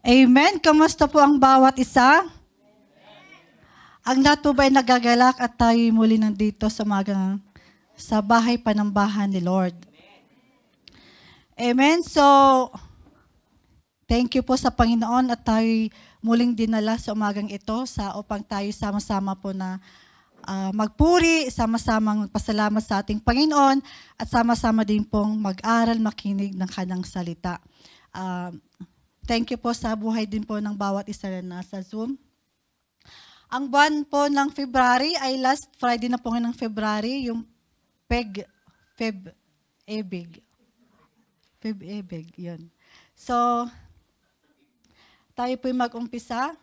Amen. Kamusta po ang bawat isa? Ang lahat po ba ay nagagalak at tayo muli nandito sa bahay panambahan ni Lord? Amen. So, thank you po sa Panginoon at tayo muling dinala sa umagang ito upang tayo sama-sama po na magpuri, sama-samang magpasalamat sa ating Panginoon at sama-sama din pong mag-aral, makinig ng Kanyang salita. Thank you po sa buhay din po ng bawat isa na nasa Zoom. Ang buwan po ng February ay last Friday na po ng February, yung Feb-Ebig, yun. So, tayo po'y mag-umpisa.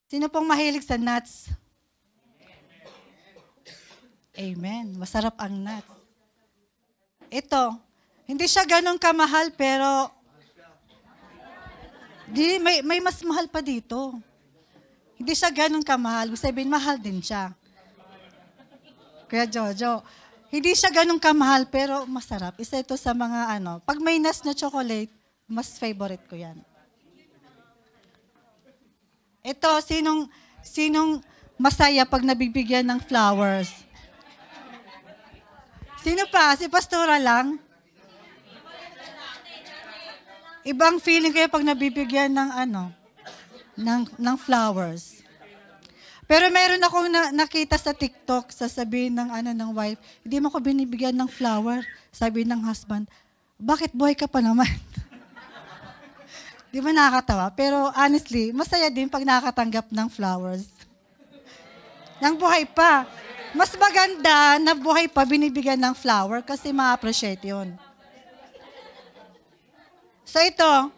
Sino pong mahilig sa nuts? Amen. Masarap ang nuts. Ito, hindi siya ganun kamahal, pero may mas mahal pa dito. Hindi siya ganun kamahal. Sabihin, mahal din siya. Kuya Jojo, hindi siya ganun kamahal, pero masarap. Isa ito sa mga pag may nuts na chocolate, mas favorite ko yan. Ito, sinong masaya pag nabibigyan ng flowers? Sino pa? Si Pastora lang? Ibang feeling kayo pag nabibigyan ng flowers. Pero meron akong nakita sa TikTok, sasabihin ng wife, hindi mo ko binibigyan ng flower. Sabi ng husband, bakit buhay ka pa naman? Di ba nakakatawa? Pero honestly, masaya din pag nakakatanggap ng flowers. Nang buhay pa. Mas maganda na buhay pa binibigyan ng flower kasi ma-appreciate yun. So ito,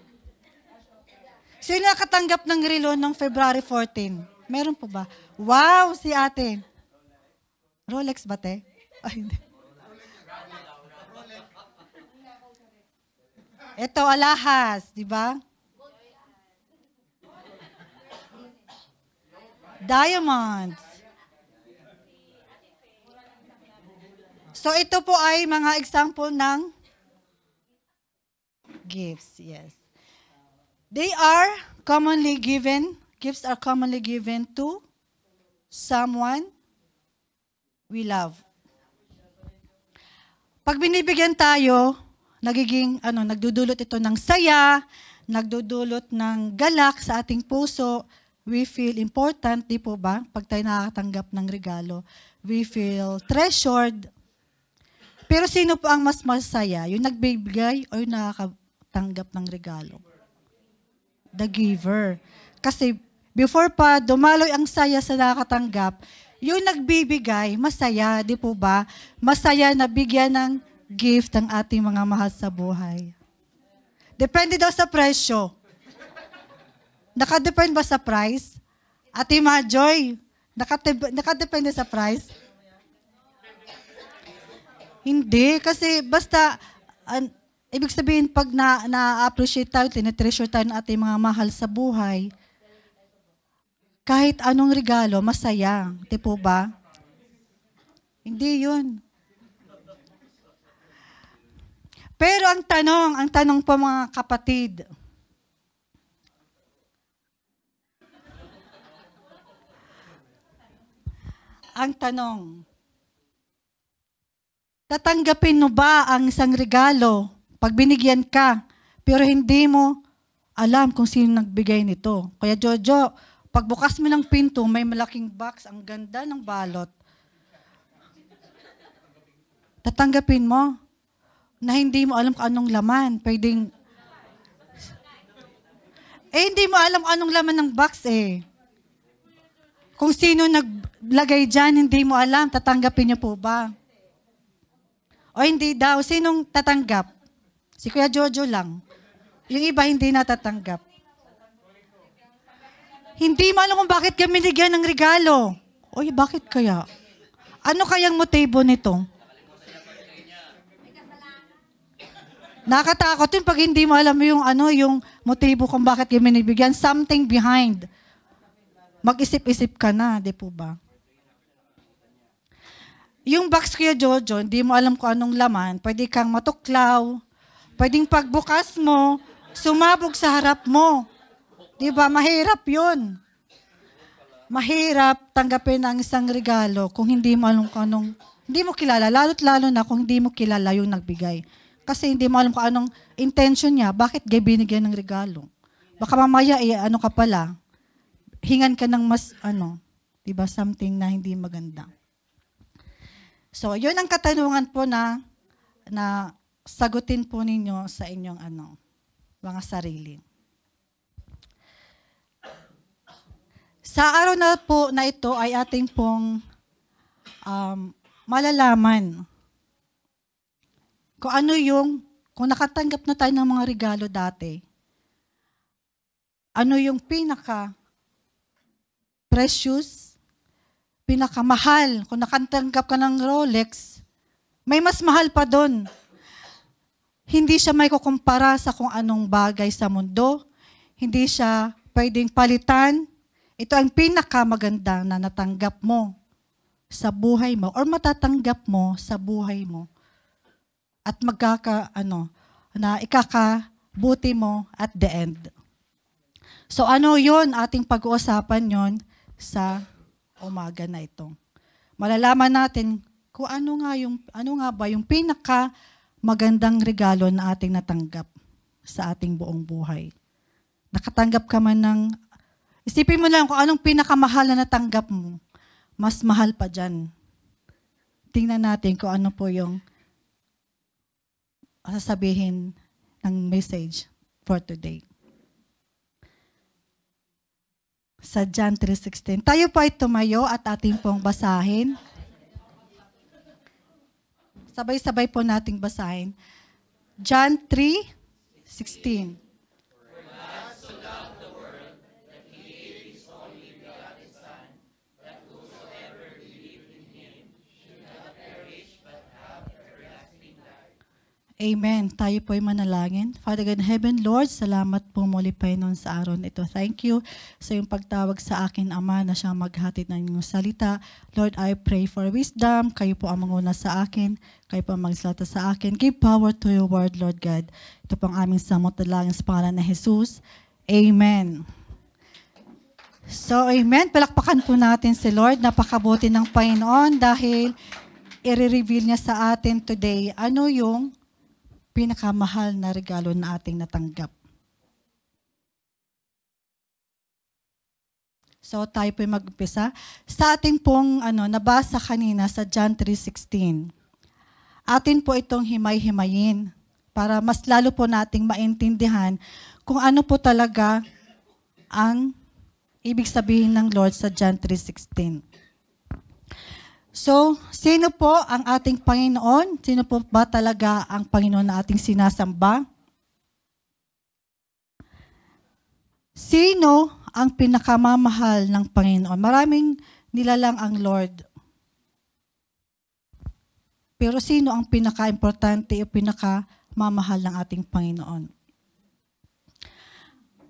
sino nakatanggap ng relo ng February 14? Meron po ba? Wow, si ate. Rolex ba, te? Ay, hindi. Ito, alahas, di ba? Diamonds. So ito po ay mga example ng gifts, yes. They are commonly given, gifts are commonly given to someone we love. Pag binibigyan tayo, nagdudulot ito ng saya, nagdudulot ng galak sa ating puso, we feel important, di po ba? Pag tayo nakakatanggap ng regalo, we feel treasured. Pero sino po ang mas masaya? Yung nagbibigay o yung nakakatanggap ng regalo? The giver. Kasi before pa dumaloy ang saya sa nakakatanggap, yung nagbibigay, masaya, di po ba? Masaya na bigyan ng gift ang ating mga mahal sa buhay. Depende daw sa presyo. Nakadepende ba sa price? Ate Majoy, nakadepende sa price? Hindi, kasi basta, ibig sabihin, pag na-appreciate tayo, tinitreasure tayo ng ating mga mahal sa buhay, kahit anong regalo, masaya. Di po ba? Hindi yun. Pero ang tanong po mga kapatid, tatanggapin mo ba ang isang regalo pag binigyan ka, pero hindi mo alam kung sino nagbigay nito? Kaya Jojo, pagbukas mo ng pinto, may malaking box, ang ganda ng balot. Tatanggapin mo na hindi mo alam kung anong laman. Pwedeng, hindi mo alam kung anong laman ng box eh. Kung sino naglagay dyan, hindi mo alam, tatanggapin niyo po ba? O hindi daw, sinong tatanggap? Si Kuya Jojo lang. Yung iba hindi natatanggap. Hindi mo alam kung bakit ka binigyan ng regalo. Oy, bakit kaya? Ano kayang motibo nito? Nakatakot yun pag hindi mo alam yung motibo kung bakit ka binibigyan. Something behind. Mag-isip-isip ka na, di po ba? Yung box Kuya Jojo, hindi mo alam kung anong laman, pwede kang matuklaw, Pwedeng pagbukas mo, sumabog sa harap mo. Di ba? Mahirap yun. Mahirap tanggapin ang isang regalo kung hindi mo alam kung anong, hindi mo kilala, lalo't lalo na kung hindi mo kilala yung nagbigay. Kasi hindi mo alam kung anong intention niya, bakit gay binigyan ng regalo. Baka mamaya, ano ka pala, hingan ka ng mas, di ba, something na hindi maganda. So, yun ang katanungan po na sagutin po ninyo sa inyong mga sarili. Sa araw na po na ito ay ating pong malalaman kung kung nakatanggap na tayo ng mga regalo dati, ano yung pinaka-precious, pinakamahal. Kung nakatanggap ka ng Rolex, may mas mahal pa doon. Hindi siya may kukumpara sa kung anong bagay sa mundo. Hindi siya pwedeng palitan. Ito ang pinakamaganda na natanggap mo sa buhay mo or matatanggap mo sa buhay mo. At na ikakabuti mo at the end. So yun, ating pag-uusapan yon sa umaga na ito. Malalaman natin kung ano nga ba yung pinaka magandang regalo na ating natanggap sa ating buong buhay. Nakatanggap ka man ng, isipin mo lang kung anong pinakamahal na natanggap mo, mas mahal pa dyan. Tingnan natin kung ano po yung sasabihin ng message for today. Sa John 3:16. Tayo po ay tumayo at ating pong basahin. Sabay-sabay po nating basahin. John 3:16. Amen. Tayo po ay manalangin. Father God in heaven, Lord, salamat po muli Panginoon sa araw na ito. Thank you sa iyong pagtawag sa akin, Ama, na siyang maghatid ng inyong salita. Lord, I pray for wisdom. Kayo po ang manguna sa akin. Kayo po ang magsalita sa akin. Give power to your word, Lord God. Ito po ang aming samot dalangin sa pangalan na Jesus. Amen. So, amen. Palakpakan po natin si Lord. Napakabuti ng Panginoon dahil i-reveal niya sa atin today ano yung pinakamahal na regalo na ating natanggap. So tayo po mag-umpisa. Sa ating pong nabasa kanina sa John 3:16. Atin po itong himay-himayin para mas lalo po nating maintindihan kung ano po talaga ang ibig sabihin ng Lord sa John 3:16. So, sino po ang ating Panginoon? Sino po ba talaga ang Panginoon na ating sinasamba? Sino ang pinakamamahal ng Panginoon? Maraming nilalang ang Lord. Pero sino ang pinaka-importante o pinakamamahal ng ating Panginoon?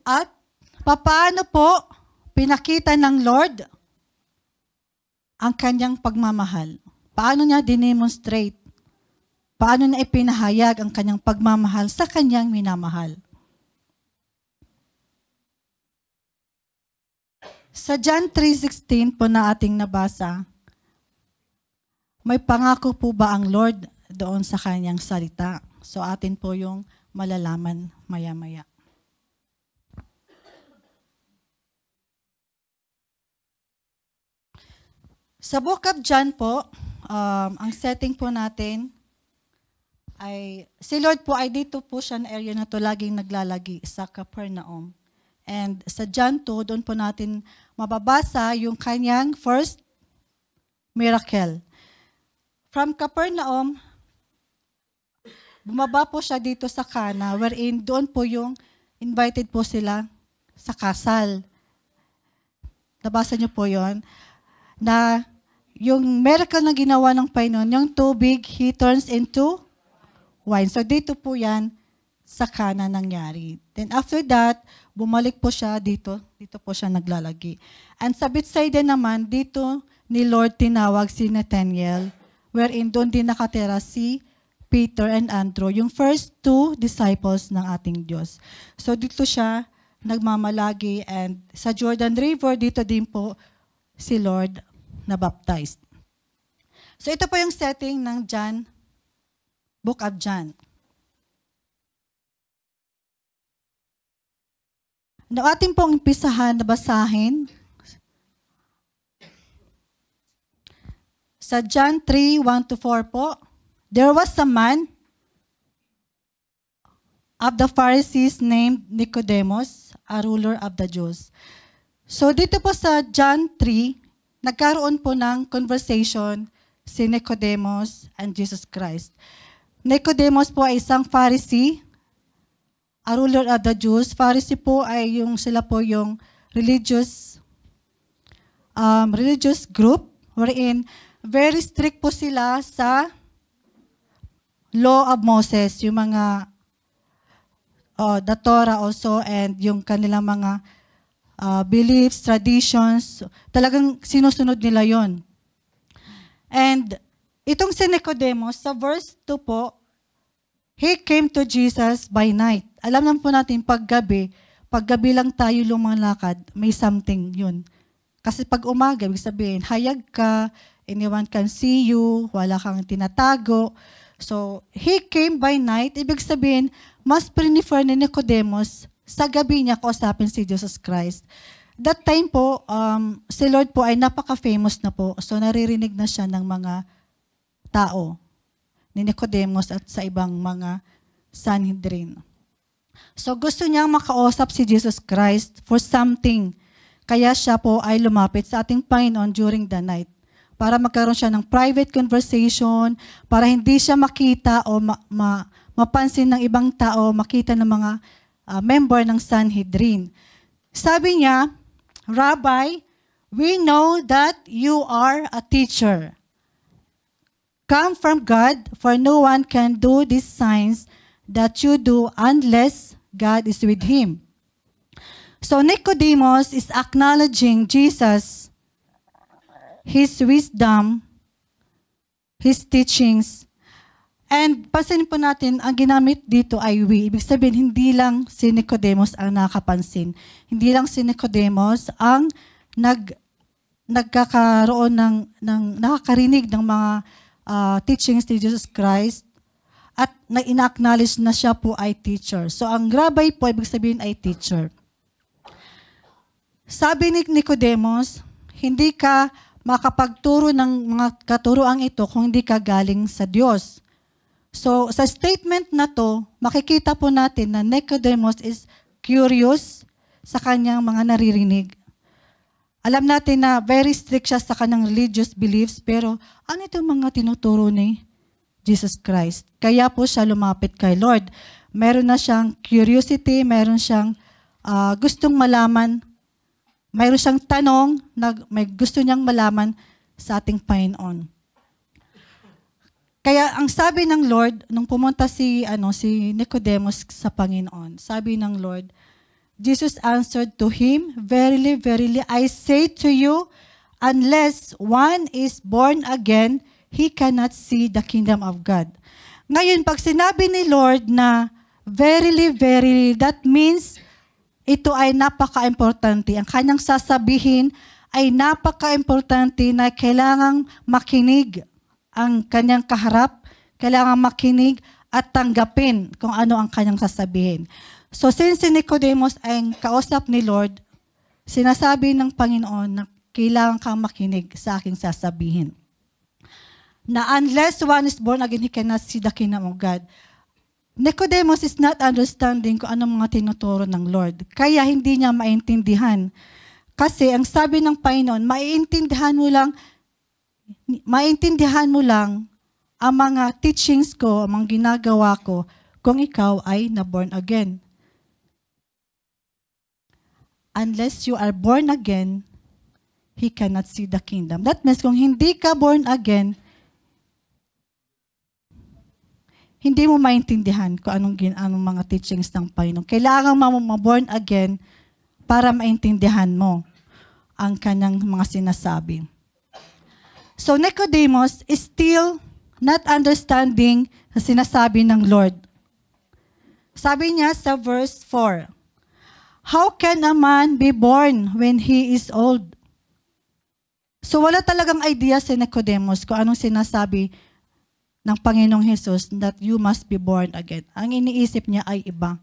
At paano po pinakita ng Lord ang kanyang pagmamahal? Paano niya dinemonstrate? Paano niya ipinahayag ang kanyang pagmamahal sa kanyang minamahal? Sa John 3:16 po na ating nabasa, may pangako po ba ang Lord doon sa kanyang salita? So atin po yung malalaman maya-maya. Sa Book of John po, ang setting po natin ay, si Lord po ay dito po siya na area na to laging naglalagi sa Capernaum. And sa John 2, doon po natin mababasa yung kanyang first miracle. From Capernaum, bumaba po siya dito sa Cana, wherein doon po yung invited po sila sa kasal. Nabasa niyo po yon na yung miracle na ginawa ng Panginoon, yung tubig, He turns into wine. So dito po yan sa Cana nangyari. Then after that, bumalik po siya dito. Dito po siya naglalagi. And sa Bethsaida naman, dito ni Lord tinawag si Nathanael, wherein doon din nakatira si Peter and Andrew, yung first two disciples ng ating Diyos. So dito siya nagmamalagi, and sa Jordan River, dito din po si Lord na baptized. So ito po yung setting ng John, Book of John. Na ating pong umpisahan na basahin sa John 3, 1-4 po. There was a man of the Pharisees named Nicodemus, a ruler of the Jews. So dito po sa John 3, nagkaroon po ng conversation si Nicodemus and Jesus Christ. Nicodemus po ay isang Pharisee, a ruler of the Jews. Pharisee po ay sila po yung religious group wherein very strict po sila sa law of Moses, yung mga the Torah also, and yung kanilang mga beliefs, traditions, talagang sinusunod nila yon. And itong si Nicodemus, sa verse 2 po, he came to Jesus by night. Alam naman po natin, paggabi lang tayo lumalakad, may something yun. Kasi pag umaga, ibig sabihin, hayag ka, anyone can see you, wala kang tinatago. So, he came by night, ibig sabihin, mas prefer ni Nicodemus, sa gabi niya kausapin si Jesus Christ. That time po, si Lord po ay napaka-famous na po. So, naririnig na siya ng mga tao ni Nicodemus at sa ibang mga Sanhedrin. So, gusto niyang makausap si Jesus Christ for something. Kaya siya po ay lumapit sa ating Panginoon during the night para magkaroon siya ng private conversation, para hindi siya makita o mapansin ng ibang tao, makita ng mga member ng Sanhedrin. Sabi niya, Rabbi, we know that you are a teacher. Come from God, for no one can do these signs that you do unless God is with him. So Nicodemus is acknowledging Jesus, his wisdom, his teachings. And pansinin po natin, ang ginamit dito ay we. Ibig sabihin, hindi lang si Nicodemus ang nakapansin. Hindi lang si Nicodemus ang nagkakaroon nakakarinig ng mga teachings ni Jesus Christ at ina-acknowledge na siya po ay teacher. So ang rabbi po, ibig sabihin ay teacher. Sabi ni Nicodemus, hindi ka makapagturo ng mga katuruang ito kung hindi ka galing sa Diyos. So, sa statement na to, makikita po natin na Nicodemus is curious sa kanyang mga naririnig. Alam natin na very strict siya sa kanyang religious beliefs, pero ano itong mga tinuturo ni Jesus Christ? Kaya po siya lumapit kay Lord. Meron na siyang curiosity, meron siyang gustong malaman, mayroon siyang tanong na may gusto niyang malaman sa ating Panginoon. Kaya ang sabi ng Lord, nung pumunta si Nicodemus sa Panginoon, sabi ng Lord, Jesus answered to him, Verily, verily, I say to you, unless one is born again, he cannot see the kingdom of God. Ngayon, pag sinabi ni Lord na, verily, verily, that means, ito ay napaka-importante. Ang kanyang sasabihin ay napaka-importante na kailangang makinig ang kanyang kaharap, kailangang makinig at tanggapin kung ano ang kanyang sasabihin. So since si Nicodemus ay kausap ni Lord, sinasabi ng Panginoon na kailangan kang makinig sa aking sasabihin. Na unless one is born again, he cannot see the kingdom of God. Nicodemus is not understanding kung anong mga tinuturo ng Lord. Kaya hindi niya maintindihan. Kasi ang sabi ng Panginoon, maintindihan mo lang ang mga teachings ko, ang mga ginagawa ko, kung ikaw ay na-born again. Unless you are born again, he cannot see the kingdom. That means kung hindi ka born again, hindi mo maintindihan kung anong mga teachings ng Panginoon. Kailangan ma-born again para maintindihan mo ang kanyang mga sinasabi. So Nicodemus is still not understanding na sinasabi ng Lord. Sabi niya sa verse 4, "How can a man be born when he is old?" So wala talagang idea si Nicodemus kung anong sinasabi ng Panginoong Hesus that you must be born again. Ang iniisip niya ay iba.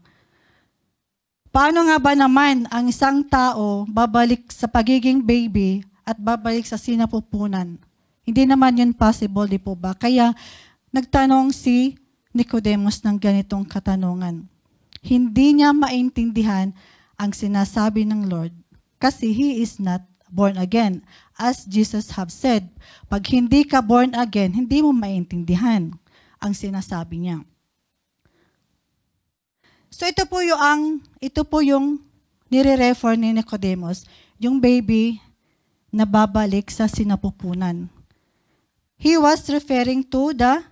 Paano nga ba naman ang isang tao babalik sa pagiging baby at babalik sa sinapupunan? Hindi naman yun possible, di po ba? Kaya nagtanong si Nicodemus ng ganitong katanungan. Hindi niya maintindihan ang sinasabi ng Lord kasi he is not born again. As Jesus have said, pag hindi ka born again, hindi mo maintindihan ang sinasabi niya. So ito po yung nire-refer ni Nicodemus, yung baby na babalik sa sinapupunan. He was referring to the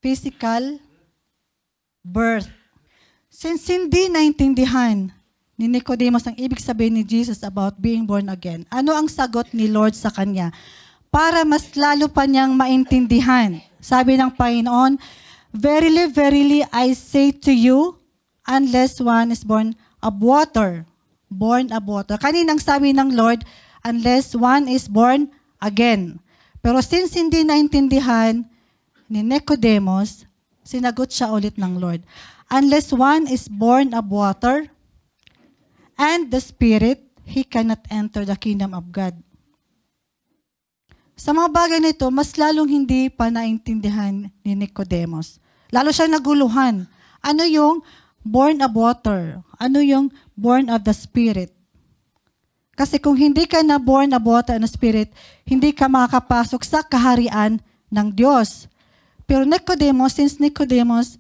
physical birth. Since hindi naintindihan ni Nicodemus ang ibig sabihin ni Jesus about being born again, ano ang sagot ni Lord sa kanya? Para mas lalo pa niyang maintindihan. Sabi ng Panginoon, "Verily, verily, I say to you, unless one is born of water." Kaninang sabi ng Lord, unless one is born again. Pero since hindi naintindihan ni Nicodemus, sinagot siya ulit ng Lord. Unless one is born of water and the Spirit, he cannot enter the kingdom of God. Sa mga bagay nito, mas lalong hindi pa naintindihan ni Nicodemus. Lalo siya naguluhan. Ano yung born of water? Ano yung born of the Spirit? Kasi kung hindi ka na born of water and the Spirit, hindi ka makakapasok sa kaharian ng Diyos. Pero Nicodemus, since Nicodemus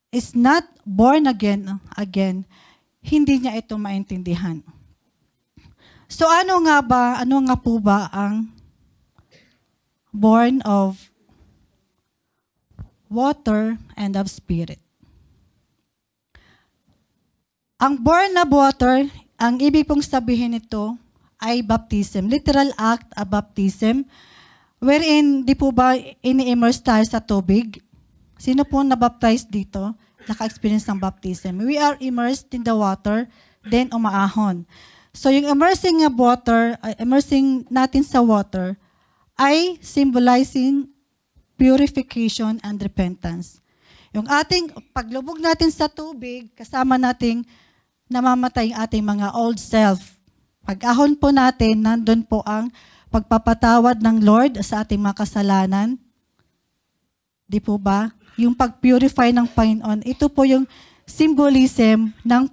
is not born again, hindi niya ito maintindihan. So ano nga po ba ang born of water and of Spirit? Ang born of water, ang ibig pong sabihin nito ay baptism. Literal act of baptism. Wherein, di po ba ini-immerse tayo sa tubig? Sino po nabaptize dito? Naka-experience ng baptism. We are immersed in the water, then umaahon. So yung immersing natin sa water ay symbolizing purification and repentance. Yung ating paglubog natin sa tubig, kasama nating namamatay ang ating mga old self. Pag-ahon po natin, nandun po ang pagpapatawad ng Lord sa ating mga kasalanan. Di po ba? Yung pag-purify ng Panginoon, ito po yung symbolism ng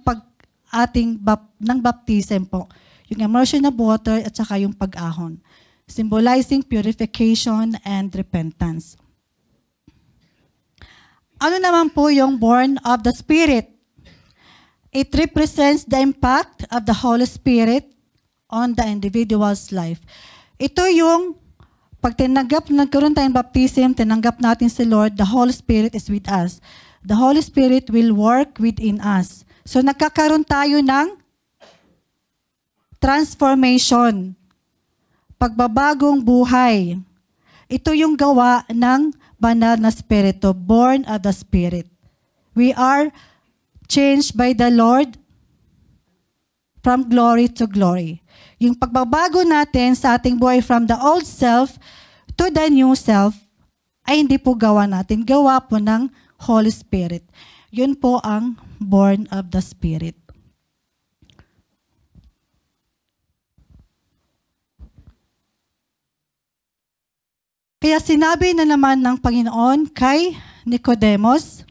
ng baptism po. Yung immersion of water at saka yung pag-ahon. Symbolizing purification and repentance. Ano naman po yung born of the Spirit? It represents the impact of the Holy Spirit on the individual's life. Ito yung pag nagkaroon tayong baptism, tinanggap natin si Lord, the Holy Spirit is with us. The Holy Spirit will work within us. So nagkakaroon tayo ng transformation, pagbabagong buhay. Ito yung gawa ng banal na Espiritu, born of the Spirit. We are changed by the Lord from glory to glory. Yung pagbabago natin sa ating buhay from the old self to the new self ay hindi po gawa natin. Gawa po ng Holy Spirit. Yun po ang born of the Spirit. Kaya sinabi na naman ng Panginoon kay Nicodemus,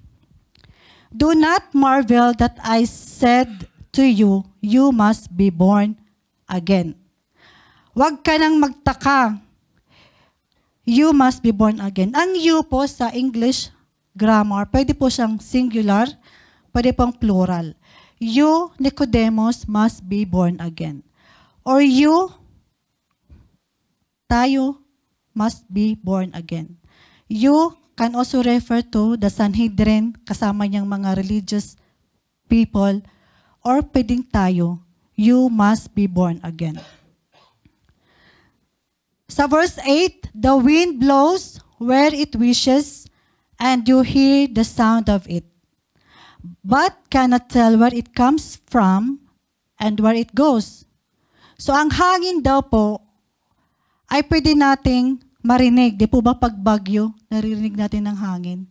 "Do not marvel that I said to you, you must be born again." Huwag ka nang magtaka. You must be born again. Ang you po sa English grammar, pwede po siyang singular, pwede pong plural. You, Nicodemus, must be born again. Or you, tayo, must be born again. You can also refer to the Sanhedrin, kasama niyang mga religious people, or pwedeng tayo, you must be born again. Sa verse 8, the wind blows where it wishes, and you hear the sound of it, but cannot tell where it comes from and where it goes. So ang hangin daw po ay pwede nating marinig. Di po ba pag bagyo, naririnig natin ang hangin?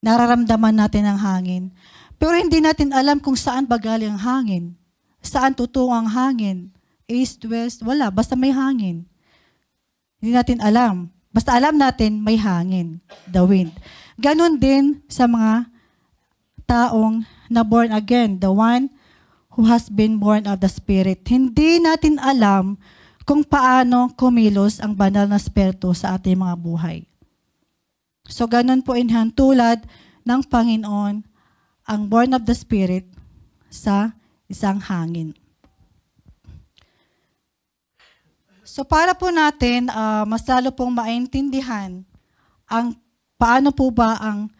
Nararamdaman natin ang hangin. Pero hindi natin alam kung saan ba galing ang hangin. Saan tutungo ang hangin? East, west, wala. Basta may hangin. Hindi natin alam. Basta alam natin may hangin. The wind. Ganon din sa mga taong na born again. The one who has been born of the Spirit. Hindi natin alam kung paano kumilos ang banal na Espiritu sa ating mga buhay. So ganon po tulad ng Panginoon ang born of the Spirit sa isang hangin. So para po natin mas lalo pong maintindihan ang paano po ba ang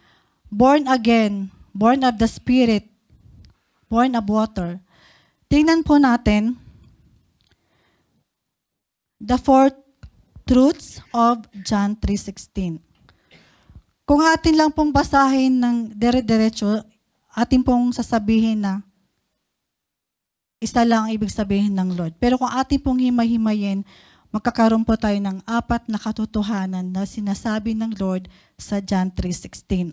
born again, born of the Spirit, born of water, tingnan po natin the four truths of John 3:16. Kung atin lang pong basahin ng dire-diretso, atin pong sasabihin na isa lang ang ibig sabihin ng Lord. Pero kung atin pong himay-himayin, magkakaroon po tayo ng 4 na katotohanan na sinasabi ng Lord sa John 3:16.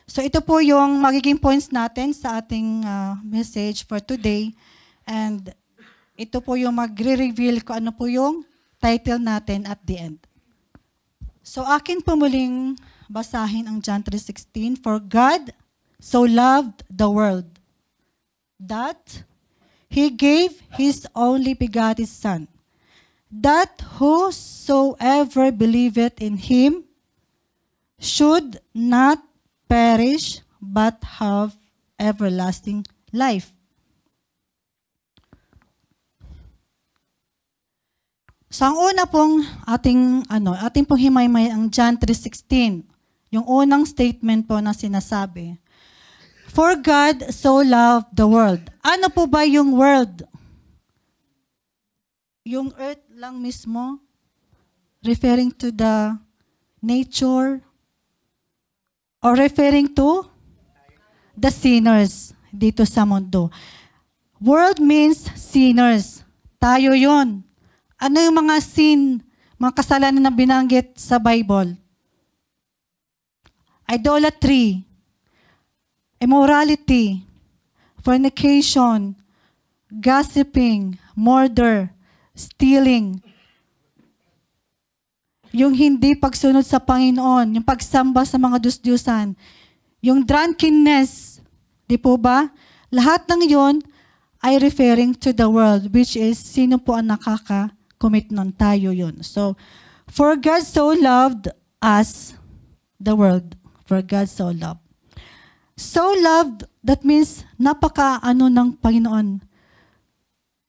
So ito po yung magiging points natin sa ating message for today. And ito po yung magre-reveal kung ano po yung title natin at the end. So akin po muling basahin ang John 3:16. For God so loved the world that He gave His only begotten Son, that whosoever believeth in Him should not perish but have everlasting life. So ang una pong ating pong himaymay ang John 3:16. Yung unang statement po na sinasabi. For God so loved the world. Ano po ba yung world? Yung earth lang mismo? Referring to the nature? Or referring to the sinners dito sa mundo? World means sinners. Tayo yon. Ano yung mga sin, mga kasalanan na binanggit sa Bible? Idolatry, immorality, fornication, gossiping, murder, stealing, yung hindi pagsunod sa Panginoon, yung pagsamba sa mga Diyos-Diyusan, yung drunkenness, di po ba? Lahat ng yon ay referring to the world, which is sino po ang nakaka-commit nun? Tayo yun. So, for God so loved us, the world. For God so loved. So loved, that means napaka-ano ng Panginoon.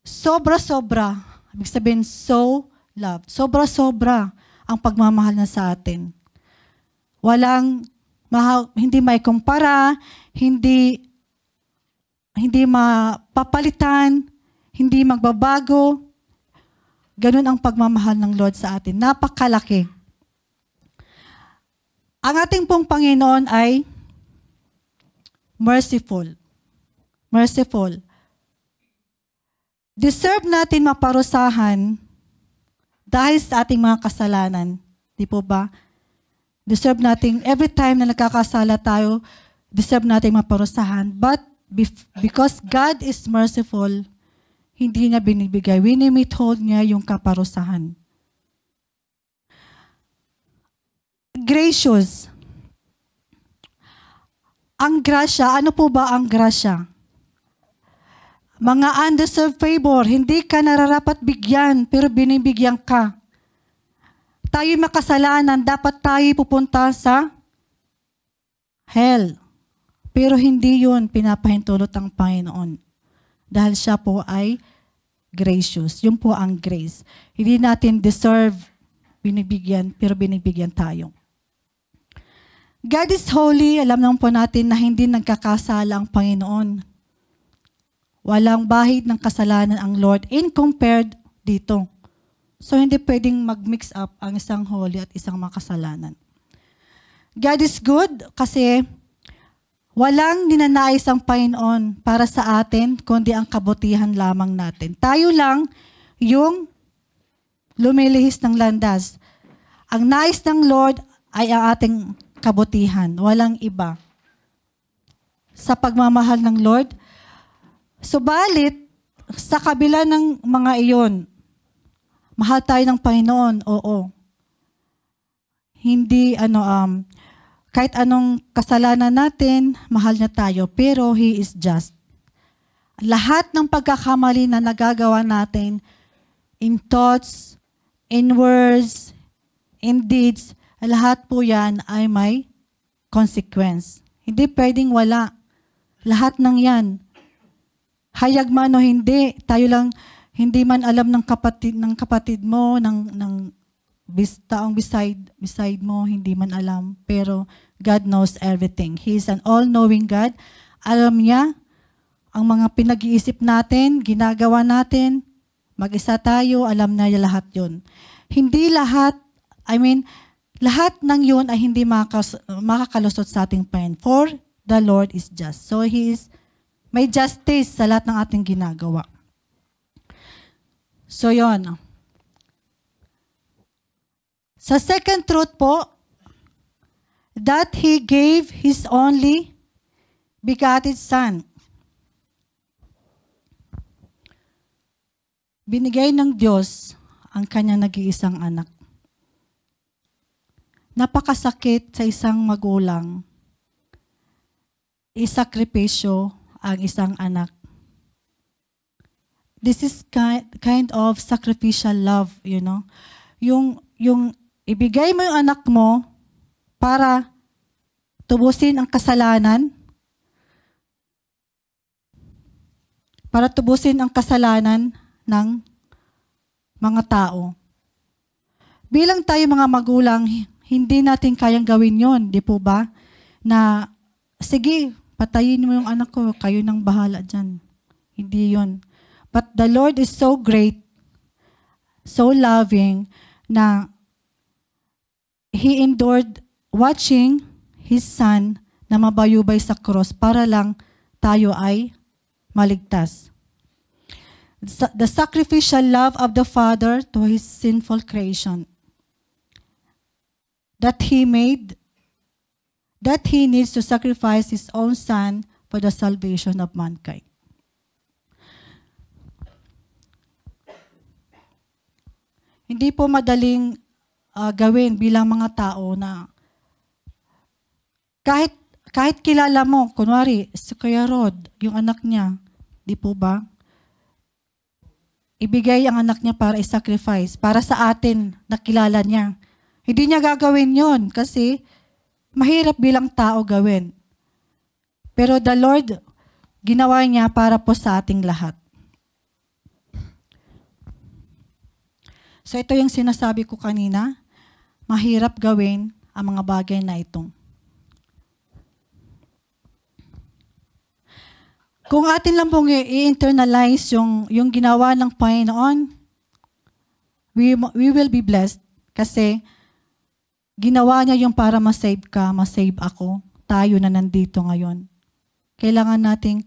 Sobra-sobra. Ibig sabihin, so loved. Sobra-sobra ang pagmamahal na sa atin. Hindi may kumpara, hindi mapapalitan, hindi magbabago. Ganun ang pagmamahal ng Lord sa atin. Napakalaki. Ang ating pong Panginoon ay merciful. Merciful. Deserve natin maparusahan dahil sa ating mga kasalanan. Di po ba? Deserve natin, every time na nagkakasala tayo, deserve natin maparusahan. But because God is merciful, hindi niya binibigay. Winimithhold niya yung kaparusahan. Gracious. Ang grasya, ano po ba ang grasya? Mga undeserved favor, hindi ka nararapat bigyan, pero binibigyan ka. Tayo makasalanan, dapat tayo pupunta sa hell. Pero hindi yun pinapahintulot ang Panginoon. Dahil siya po ay gracious. Yun po ang grace. Hindi natin deserve binibigyan, pero binibigyan tayo. God is holy. Alam naman po natin na hindi nagkakasala ang Panginoon. Walang bahid ng kasalanan ang Lord in compared dito. So, hindi pwedeng mag-mix up ang isang holy at isang makasalanan. God is good kasi walang ninanais ang Panginoon para sa atin, kundi ang kabutihan lamang natin. Tayo lang yung lumilihis ng landas. Ang nais ng Lord ay ang ating kabutihan. Walang iba. Sa pagmamahal ng Lord. Subalit, sa kabila ng mga iyon, mahal tayo ng Panginoon, oo. Hindi, kahit anong kasalanan natin, mahal niya tayo, pero He is just. Lahat ng pagkakamali na nagagawa natin, in thoughts, in words, in deeds, lahat po yan ay may consequence. Hindi pwedeng wala. Lahat ng yan. Hayag man o hindi, tayo lang, hindi man alam ng kapatid mo, ng taong beside mo, hindi man alam. Pero God knows everything. He is an all-knowing God. Alam niya ang mga pinag-iisip natin, ginagawa natin, mag-isa tayo, alam na niya lahat yun. Hindi lahat, lahat ng yun ay hindi makakalusot sa ating Panginoon. For the Lord is just. So He is, may justice sa lahat ng ating ginagawa. So yun. Sa second truth po, that He gave His only begotten Son. Binigay ng Diyos ang kanyang nag-iisang anak. Napakasakit sa isang magulang, isakripisyo ang isang anak. This is kind of sacrificial love, you know. Yung ibigay mo yung anak mo para tubusin ang kasalanan, ng mga tao. Bilang tayo mga magulang, hindi natin kayang gawin yon, di po ba? Na, sige, patayin mo yung anak ko, kayo nang bahala dyan. Hindi yon. But the Lord is so great, so loving, na He endured watching His Son na mabayubay sa cross para lang tayo ay maligtas. The sacrificial love of the Father to His sinful creation that He made, that He needs to sacrifice His own Son for the salvation of mankind. Hindi po madaling gawin bilang mga tao na kahit kilala mo, kunwari, si Kuya Rod, yung anak niya, di po ba? Ibigay ang anak niya para i-sacrifice, para sa atin, nakilala niya. Hindi niya gagawin yon kasi mahirap bilang tao gawin. Pero the Lord, ginawa niya para po sa ating lahat. So ito yung sinasabi ko kanina, mahirap gawin ang mga bagay na ito. Kung atin lang pong i-internalize yung ginawa ng Panginoon, we will be blessed kasi ginawa niya yung para masave ka, masave ako, tayo na nandito ngayon. Kailangan nating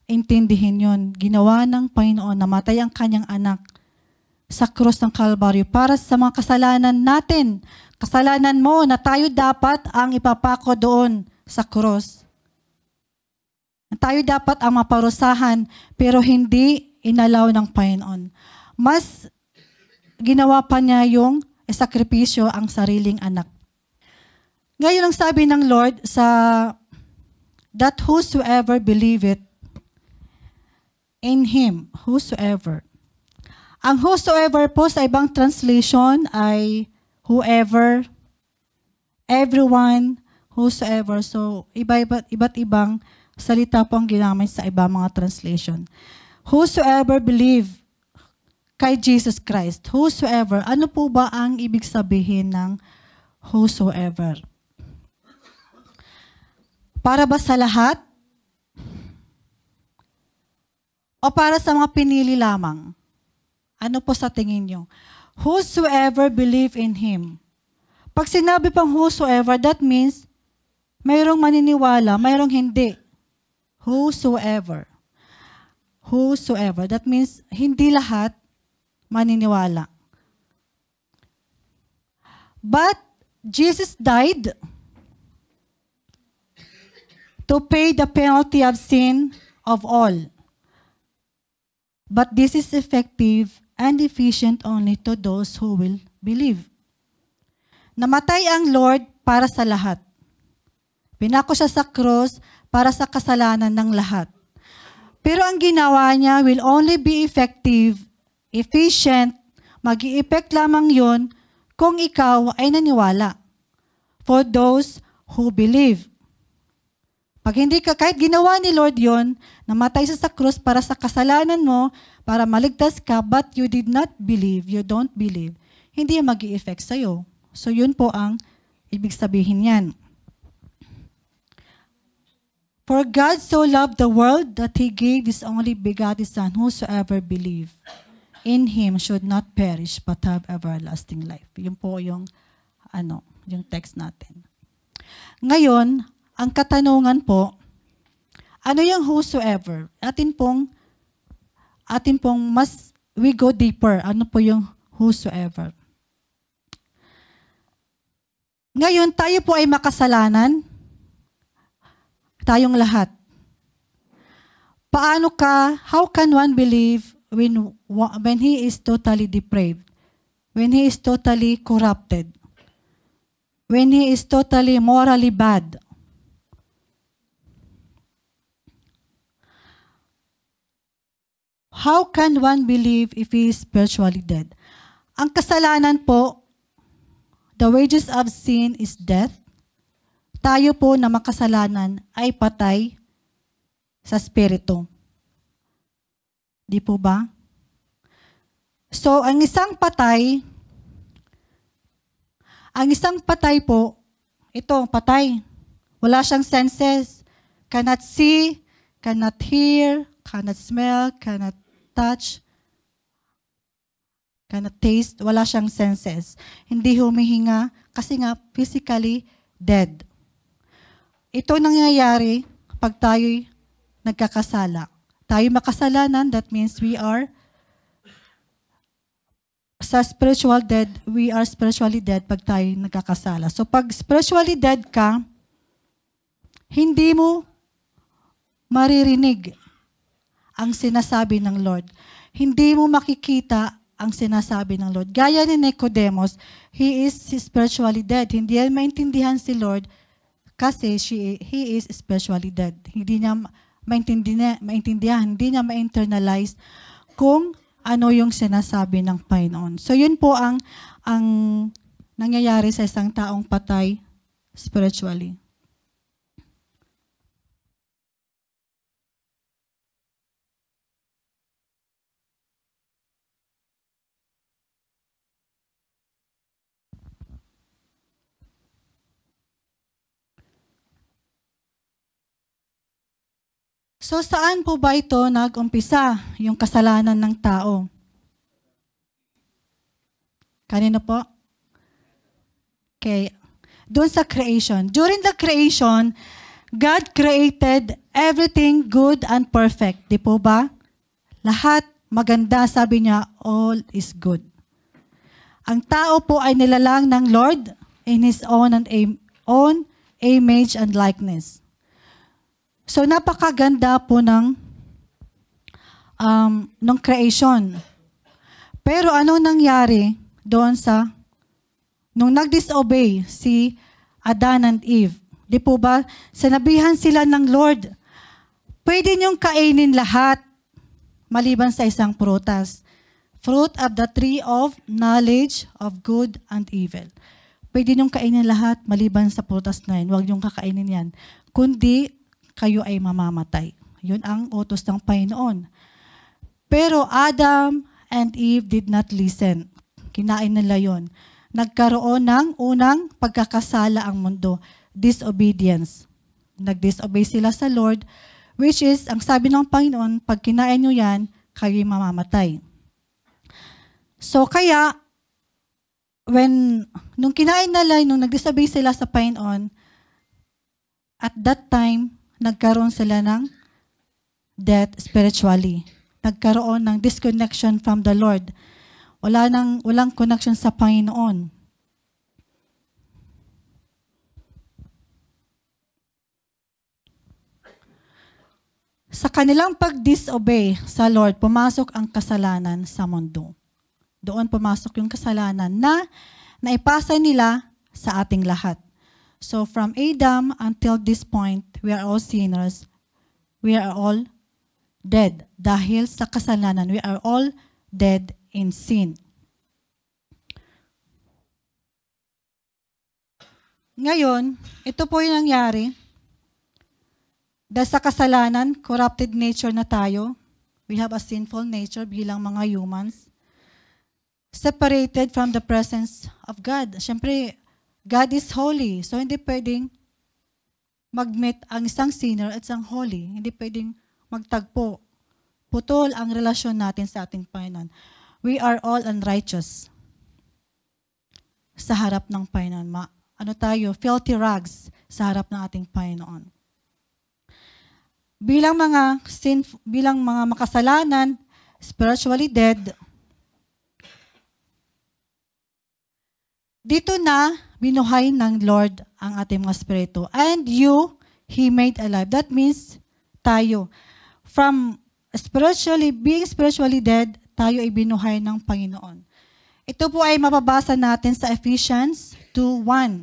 intindihin yun. Ginawa ng Panginoon, namatay ang kanyang anak sa krus ng Kalbaryo para sa mga kasalanan natin. Kasalanan mo na tayo dapat ang ipapako doon sa krus. Tayo dapat ang maparusahan pero hindi inalaw ng Panginoon. Mas ginawa pa niya yung sakripisyo ang sariling anak. Ngayon ang sabi ng Lord sa that whosoever believeth in Him, whosoever. Ang whosoever po sa ibang translation ay whoever, everyone, whosoever. So iba't ibang salita po ang ginamit sa iba mga translation. Whosoever believe kay Jesus Christ. Whosoever. Ano po ba ang ibig sabihin ng whosoever? Para ba sa lahat? O para sa mga pinili lamang? Ano po sa tingin nyo? Whosoever believe in Him. Pag sinabi pang whosoever, that means mayroong maniniwala, mayroong hindi. Whosoever. Whosoever. That means hindi lahat maniniwala. But Jesus died to pay the penalty of sin of all. But this is effective and efficient only to those who will believe. Namatay ang Lord para sa lahat. Pinako siya sa cross para sa kasalanan ng lahat. Pero ang ginawa niya will only be effective, efficient, mag-i-effect lamang yun kung ikaw ay naniwala. For those who believe. Pag hindi ka, kahit ginawa ni Lord yon, namatay siya sa krus para sa kasalanan mo, para maligtas ka, but you did not believe, you don't believe, hindi yan mag-i-effect sa'yo. So yun po ang ibig sabihin yan. For God so loved the world that He gave His only begotten Son, whosoever believe in Him should not perish but have everlasting life. Yun po yung text natin. Ngayon, ang katanungan po, ano yung whosoever? Atin pong we go deeper. Ano po yung whosoever? Ngayon, tayo po ay makasalanan. Tayong lahat. How can one believe when he is totally depraved? When he is totally corrupted? When he is totally morally bad? How can one believe if he is spiritually dead? Ang kasalanan po, the wages of sin is death. Tayo po na makasalanan ay patay sa spirito. Di po ba? So, ang isang patay po, ito, patay. Wala siyang senses. Cannot see, cannot hear, cannot smell, cannot touch, cannot taste. Wala siyang senses. Hindi humihinga kasi nga physically dead. Ito nangyayari pag tayo'y nagkakasala. Tayo makasalanan, that means we are we are spiritually dead pag tayo nagkakasala. So pag spiritually dead ka, hindi mo maririnig ang sinasabi ng Lord. Hindi mo makikita ang sinasabi ng Lord. Gaya ni Nicodemus, he is spiritually dead. Hindi niya maintindihan si Lord kasi he is spiritually dead. Hindi niya maintindihan, hindi niya ma-internalize kung ano yung sinasabi ng Panginoon. So yun po ang nangyayari sa isang taong patay spiritually. So saan po ba ito nag-umpisa, yung kasalanan ng tao? Kanino po? Okay. Doon sa creation. During the creation, God created everything good and perfect. Di po ba? Lahat maganda, sabi niya, all is good. Ang tao po ay nilalang ng Lord in His own image and likeness. So napakaganda po ng creation. Pero ano nangyari doon nung nag-disobey si Adan and Eve? Di po ba? Sinabihan sila ng Lord, pwede niyong kainin lahat maliban sa isang prutas. Fruit of the tree of knowledge of good and evil. Pwede niyong kainin lahat maliban sa prutas na yun. Huwag niyong kakainin yan. Kundi kayo ay mamamatay. Yun ang utos ng Panginoon. Pero Adam and Eve did not listen. Kinain nila yun. Nagkaroon ng unang pagkakasala ang mundo. Disobedience. Nag-disobey sila sa Lord, which is, ang sabi ng Panginoon, pag kinain nyo yan, kayo'y mamamatay. So kaya, nung kinain nila, nung nag-disobey sila sa Panginoon, at that time, nagkaroon sila ng death spiritually. Nagkaroon ng disconnection from the Lord. Walang connection sa Panginoon. Sa kanilang pag-disobey sa Lord, pumasok ang kasalanan sa mundo. Doon pumasok yung kasalanan na naipasa nila sa ating lahat. So from Adam until this point, we are all sinners. We are all dead. Dahil sa kasalanan, we are all dead in sin. Ngayon, ito po yung nangyari. Dahil sa kasalanan, corrupted nature na tayo. We have a sinful nature bilang mga humans. Separated from the presence of God. Siyempre, God is holy. So, hindi pwedeng mag-meet ang isang sinner at isang holy. Hindi pwedeng magtagpo. Putol ang relasyon natin sa ating Panginoon. We are all unrighteous sa harap ng Panginoon. Filthy rags sa harap ng ating Panginoon. Bilang mga makasalanan, spiritually dead, dito na binuhay ng Lord ang ating mga spirito. And He made alive. That means tayo. From being spiritually dead, tayo ay binuhay ng Panginoon. Ito po ay mababasa natin sa Ephesians 2:1.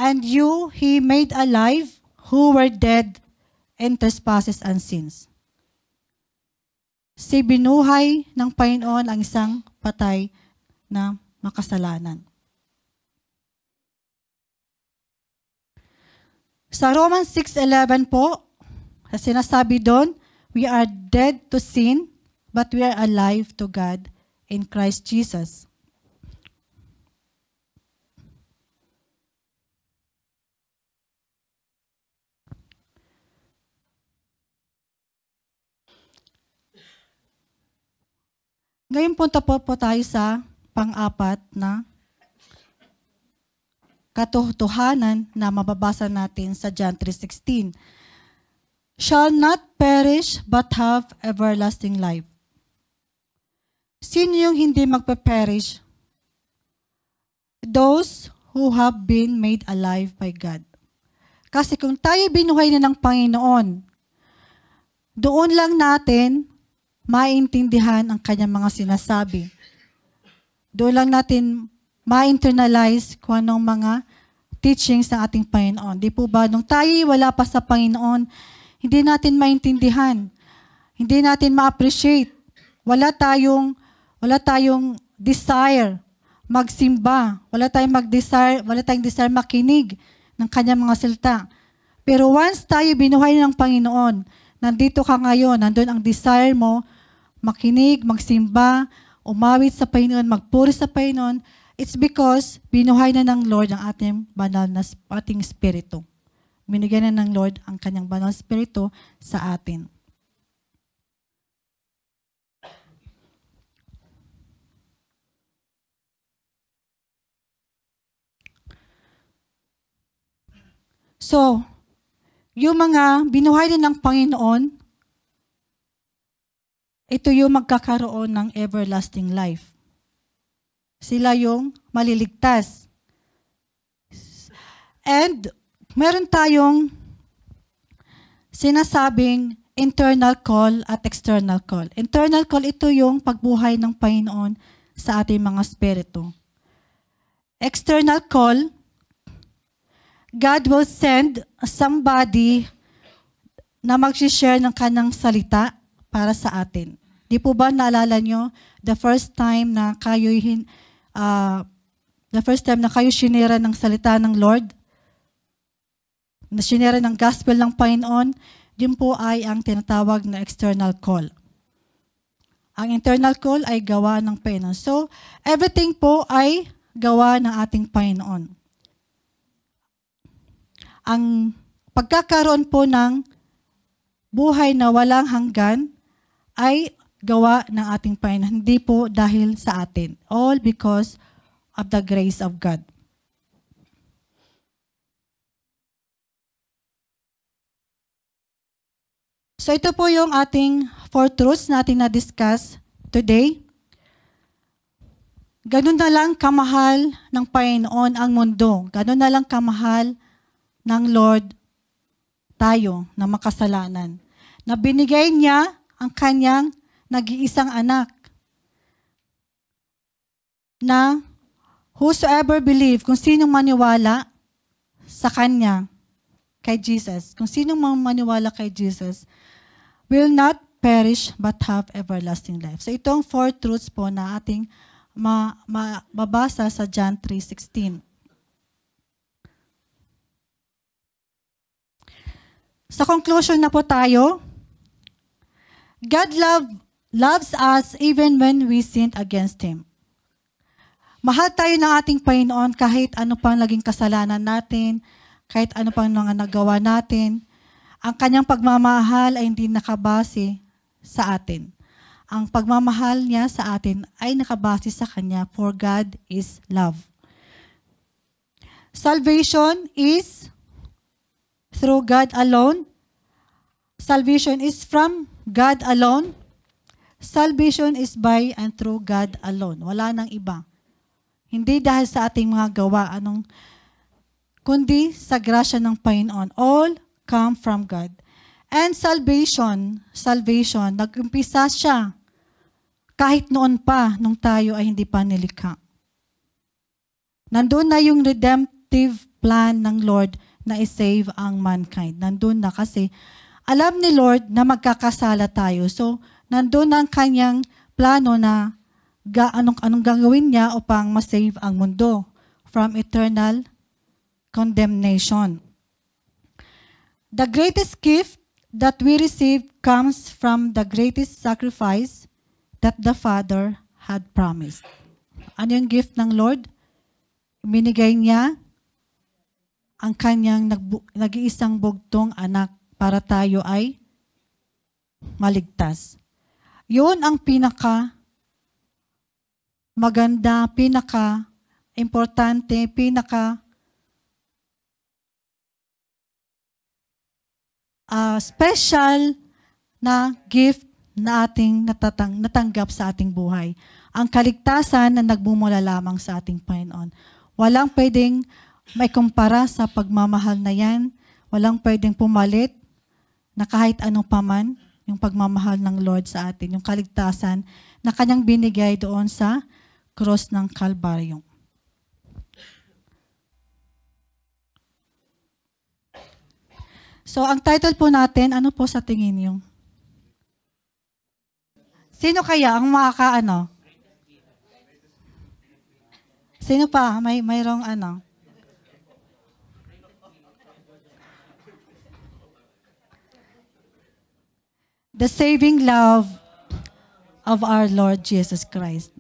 And He made alive who were dead in trespasses and sins. Si binuhay ng Panginoon ang isang patay na makasalanan. Sa Romans 6:11 po, sinasabi doon, we are dead to sin, but we are alive to God in Christ Jesus. Ngayon punta po tayo sa pang-apat na katotohanan na mababasa natin sa John 3:16. Shall not perish but have everlasting life. Sino yung hindi magpe-perish? Those who have been made alive by God. Kasi kung tayo binuhay na ng Panginoon, doon lang natin maintindihan ang kanyang mga sinasabi. Doon lang natin ma-internalize kung anong mga teachings ng ating Panginoon. Di po ba, nung tayo wala pa sa Panginoon, hindi natin maintindihan. Hindi natin ma-appreciate. Wala tayong desire magsimba. Wala tayong desire makinig ng kanyang mga salita. Pero once tayo binuhay ng Panginoon, nandito ka ngayon, nandun ang desire mo, makinig, magsimba, umawit sa Panginoon, magpuri sa Panginoon, it's because binuhay na ng Lord ang ating banal na ating spirito. Binigyan na ng Lord ang kanyang banal na spirito sa atin. So, yung mga binuhay na ng Panginoon, ito yung magkakaroon ng everlasting life. Sila yung maliligtas. And meron tayong sinasabing internal call at external call. Internal call, ito yung pagbuhay ng Panginoon sa ating mga spirito. External call, God will send somebody na mag-share ng kanyang salita para sa atin. Di po ba naalala nyo, the first time na kayo sinira ng salita ng Lord, na sinira ng gospel ng Panginoon, yun po ay ang tinatawag na external call. Ang internal call ay gawa ng Panginoon. So, everything po ay gawa ng ating Panginoon. Ang pagkakaroon po ng buhay na walang hanggan ay gawa ng ating Panginoon. Hindi po dahil sa atin. All because of the grace of God. So ito po yung ating 4 truths na ating na-discuss today. Ganun na lang kamahal ng Panginoon ang mundo. Ganun na lang kamahal ng Lord tayo na makasalanan. Na binigay niya ang kanyang nag-iisang anak. Na whosoever believe, kung sinong maniwala sa kanya, kay Jesus, kung sinong maniwala kay Jesus, will not perish but have everlasting life. So itong 4 truths po na ating mababasa sa John 3:16. Sa conclusion na po tayo, God loves us even when we sinned against Him. Mahal tayo ng ating Panginoon kahit ano pang naging kasalanan natin, kahit ano pang mga nagawa natin. Ang kanyang pagmamahal ay hindi nakabase sa atin. Ang pagmamahal niya sa atin ay nakabase sa kanya, for God is love. Salvation is through God alone. Salvation is from God alone. Salvation is by and through God alone. Wala nang iba. Hindi dahil sa ating mga gawa, kundi sa grasya ng Panginoon. All come from God. And salvation, nag-umpisa siya kahit noon pa, nung tayo ay hindi pa nilikha. Nandun na yung redemptive plan ng Lord na i-save ang mankind. Nandun na kasi alam ni Lord na magkakasala tayo. So, nandun na ang kanyang plano na anong gagawin niya upang ma-save ang mundo from eternal condemnation. The greatest gift that we receive comes from the greatest sacrifice that the Father had promised. Ano yung gift ng Lord? Binigay niya ang kanyang nag-iisang bugtong anak para tayo ay maligtas. Yun ang pinaka maganda, pinaka importante, pinaka special na gift na ating natanggap sa ating buhay. Ang kaligtasan na nagmumula lamang sa ating Panginoon. Walang pwedeng may kumpara sa pagmamahal na yan. Walang pwedeng pumalit na kahit ano paman yung pagmamahal ng Lord sa atin. Yung kaligtasan na kanyang binigay doon sa cross ng Kalbaryo. So, ang title po natin, ano po sa tingin niyo? Sino kaya ang makakaano? Sino pa? Mayroong ano? The saving love of our Lord Jesus Christ.